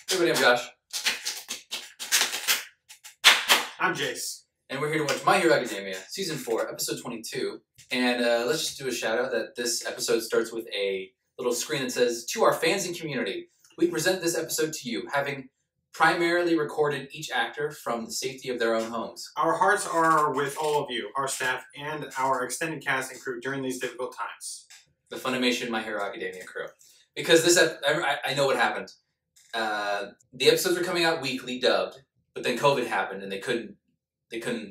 Hey everybody, I'm Josh. I'm Jace. And we're here to watch My Hero Academia, Season 4, Episode 22. And let's just do a shout out that this episode starts with a little screen that says, "To our fans and community, we present this episode to you, having primarily recorded each actor from the safety of their own homes." Our hearts are with all of you, our staff, and our extended cast and crew during these difficult times. The Funimation My Hero Academia crew. Because this, I know what happened. The episodes were coming out weekly, dubbed, but then COVID happened and they couldn't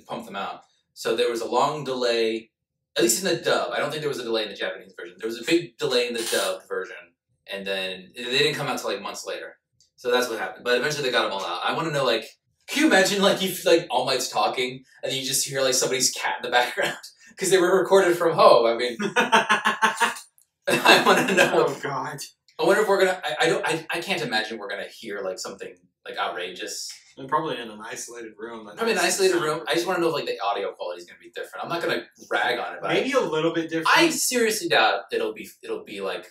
pump them out. So there was a long delay, at least in the dub. I don't think there was a delay in the Japanese version. There was a big delay in the dubbed version, and then they didn't come out till like months later. So that's what happened. But eventually they got them all out. I want to know, like, can you imagine, like, if like All Might's talking and then you just hear like somebody's cat in the background because they were recorded from home? I mean, I want to know. Oh God. I wonder if we're gonna. I can't imagine we're gonna hear like something like outrageous. And probably in an isolated room. Probably an isolated room. I just want to know if like the audio quality is gonna be different. I'm not gonna rag on it, but maybe a little bit different. I seriously doubt it'll be like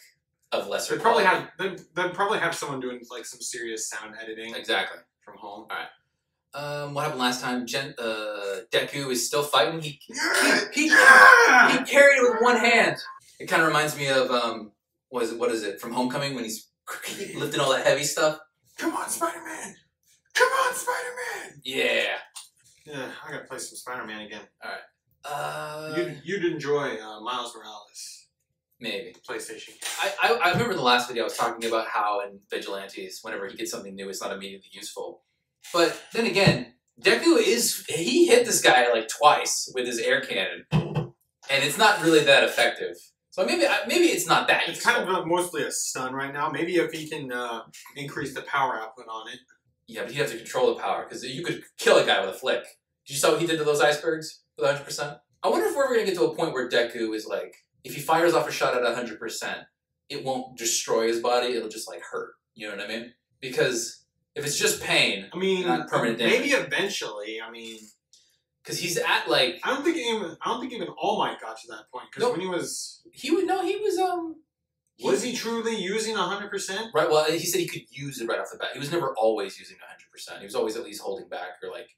of lesser. They'd probably have someone doing like some serious sound editing. Exactly. From home. All right. What happened last time? Deku is still fighting. He carried it with one hand. It kind of reminds me of what is it from Homecoming when he's lifting all that heavy stuff? Come on, Spider-Man! Come on, Spider-Man! Yeah. Yeah, I gotta play some Spider-Man again. All right. You'd enjoy Miles Morales. Maybe. PlayStation. I remember in the last video I was talking about how in Vigilantes, whenever he gets something new, it's not immediately useful. But then again, Deku he hit this guy like twice with his air cannon, and it's not really that effective. So maybe it's not that It's useful. kind of mostly a stun right now. Maybe if he can increase the power output on it. Yeah, but you have to control the power, because you could kill a guy with a flick. Did you saw what he did to those icebergs with 100%? I wonder if we're ever going to get to a point where Deku is like, if he fires off a shot at 100%, it won't destroy his body, it'll just like hurt. You know what I mean? Because if it's just pain, I mean, not permanent damage. maybe eventually, I mean... Because he's at like... I don't think even All Might got to that point, because when he was... Was he truly using 100%? Right, well, he said he could use it right off the bat. He was never always using 100%. He was always at least holding back or like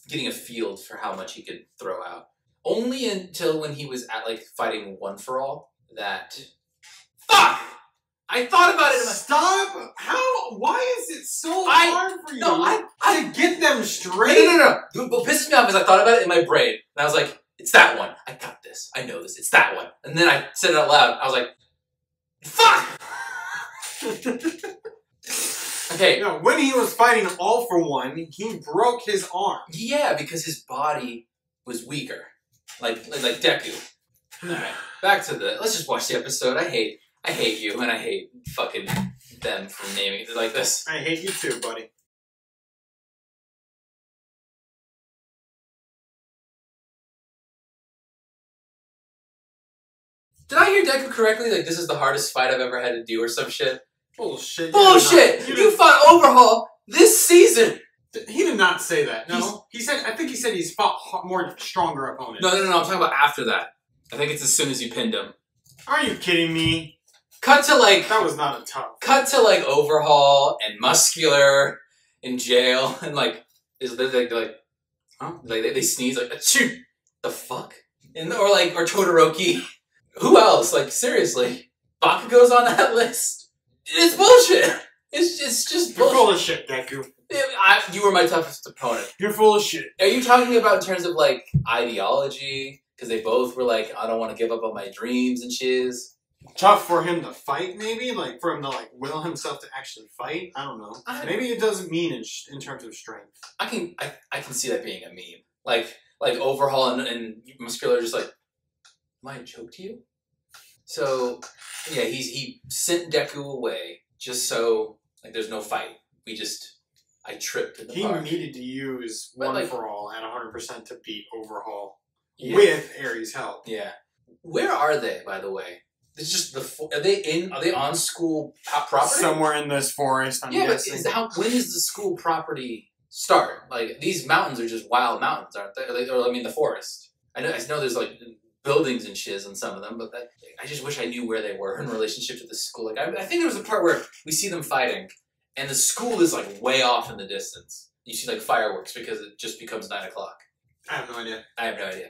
getting a feel for how much he could throw out. Only until when he was at like fighting One for All that... Fuck! I thought about it in my... Stop! Why is it so hard for you to get them straight? No. What pisses me off is I thought about it in my brain, and I was like, it's that one. I got this. I know this. It's that one. And then I said it out loud. I was like, fuck! Okay. No, when he was fighting All for One, he broke his arm. Yeah, because his body was weaker. Like Deku. Alright, back to let's just watch the episode. I hate you, and I hate fucking them for naming it like this. I hate you too, buddy. Did I hear Deku correctly? Like, this is the hardest fight I've ever had to do or some shit? Bullshit. Bullshit! You fought Overhaul this season! He did not say that. No. I think he said he's fought more stronger opponents. No. I'm talking about after that. I think it's as soon as you pinned him. Are you kidding me? Cut to like... That was not a tough. Cut to like Overhaul and Muscular in jail and like... They're like... Huh? Like they sneeze like... Achoo! The fuck? Or Todoroki... Who else? Like, seriously. Bakugo's on that list? It's bullshit. It's just bullshit. You're full of shit, Deku. You were my toughest opponent. You're full of shit. Are you talking about in terms of, like, ideology? Because they both were like, I don't want to give up on my dreams and shiz. Tough for him to fight, maybe? Like, for him to, like, will himself to actually fight? I don't know. Maybe it doesn't mean in terms of strength. I can see that being a meme. Like Overhaul and Muscular are just like, am I a joke to you? So, yeah, he sent Deku away just so, like, there's no fight. I tripped in the park. He needed to use One for All at 100% to beat Overhaul with Ares' help. Yeah. Where are they, by the way? It's just are they on school property? Somewhere in this forest, I'm guessing. But when does the school property start? Like, these mountains are just wild mountains, aren't they? The forest. I know there's, like, buildings and shiz on some of them, but I just wish I knew where they were in relationship to the school. Like, I think there was a part where we see them fighting, and the school is like way off in the distance. You see like fireworks because it just becomes 9 o'clock. I have no idea. I have no idea.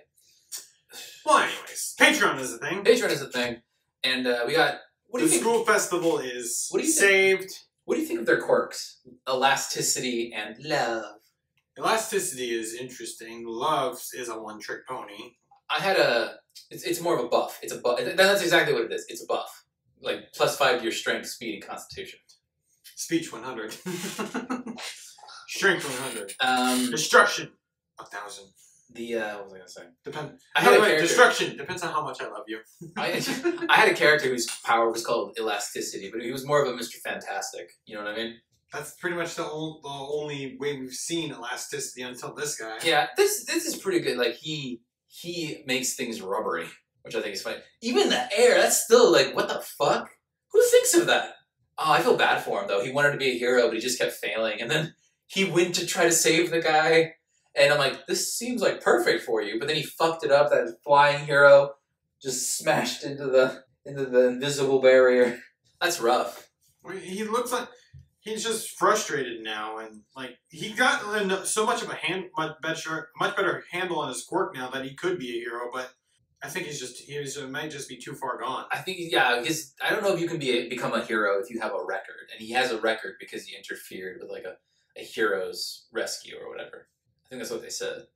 Well, anyways, Patreon is a thing. Patreon is a thing, and we got. What do you think? The school festival is What do you saved. Think? What do you think of their quirks? Elasticity and love. Elasticity is interesting. Love is a one-trick pony. I had a. It's more of a buff. It's a buff. That's exactly what it is. It's a buff. Like +5 to your strength, speed, and constitution. Speech 100. Strength 100. Destruction 1,000. What was I gonna say? Depends. I had a character. Destruction depends on how much I love you. I had a character whose power was called elasticity, but he was more of a Mr. Fantastic. You know what I mean? That's pretty much the only way we've seen elasticity until this guy. Yeah, this is pretty good. Like he makes things rubbery, which I think is funny. Even the air, that's still like, what the fuck? Who thinks of that? Oh, I feel bad for him though. He wanted to be a hero, but he just kept failing, and then he went to try to save the guy. And I'm like, this seems like perfect for you, but then he fucked it up. That flying hero just smashed into the invisible barrier. That's rough. He looks like he's just frustrated now, and like he got so much of a much better handle on his quirk now that he could be a hero. But I think he might just be too far gone. I think I don't know if you can become a hero if you have a record, and he has a record because he interfered with like a hero's rescue or whatever. I think that's what they said.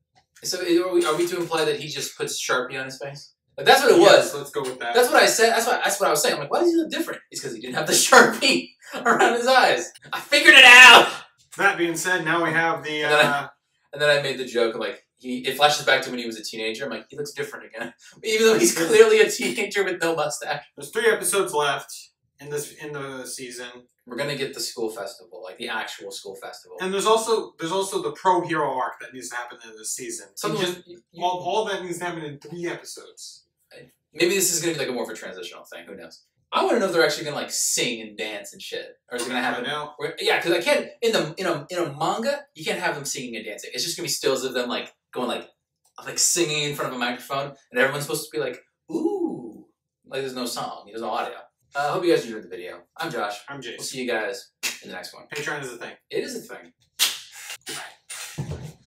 So are we to imply that he just puts Sharpie on his face? Like that's what it was. Let's go with that. That's what I said. That's what I was saying. I'm like, why does he look different? It's because he didn't have the Sharpie around his eyes. I figured it out. That being said, now we have the. And then I made the joke of like it flashes back to when he was a teenager. I'm like, he looks different again, even though he's clearly a teenager with no mustache. There's 3 episodes left in the season. We're gonna get the school festival, like the actual school festival. And there's also the pro hero arc that needs to happen in this season. All that needs to happen in 3 episodes. Maybe this is gonna be like more of a transitional thing. Who knows? I want to know if they're actually gonna like sing and dance and shit, or is it gonna happen now? Yeah, because I can't in a manga you can't have them singing and dancing. It's just gonna be stills of them like going like singing in front of a microphone, and everyone's supposed to be like, ooh, like there's no song, there's no audio. I hope you guys enjoyed the video. I'm Josh. I'm Jason. We'll see you guys in the next one. Patreon is a thing. It is a thing. Goodbye.